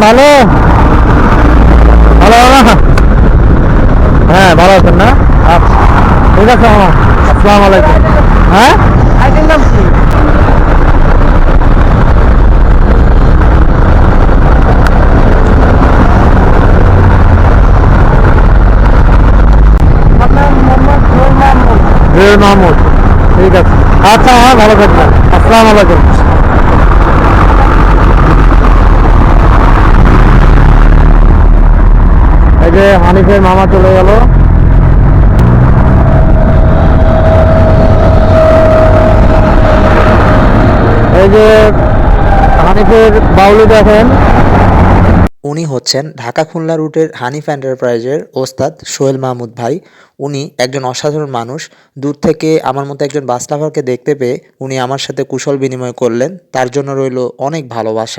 ভালো ভালো না? হ্যাঁ ভালো আছেন না? আচ্ছা ঠিক আছে মামা, আসসালামু আলাইকুম। হ্যাঁ আইডির নাম কি? আপনার মোহাম্মদ জোর মাহমুদ। জুয়েল মাহমুদ, ঠিক আছে। আচ্ছা হ্যাঁ, ভালো থাকবেন, আসসালামু আলাইকুম। এই যে হানিফের মামা চলে গেল। এই যে হানিফের বাউলি দেখেন। উনি হচ্ছেন ঢাকা খুলনা রুটের হানিফ এন্টারপ্রাইজের ওস্তাদ সোহেল মাহমুদ ভাই। উনি একজন অসাধারণ মানুষ। দূর থেকে আমার মতো একজন বাস লাভারকে দেখতে পেয়ে উনি আমার সাথে কুশল বিনিময় করলেন। তার জন্য রইল অনেক ভালোবাসা।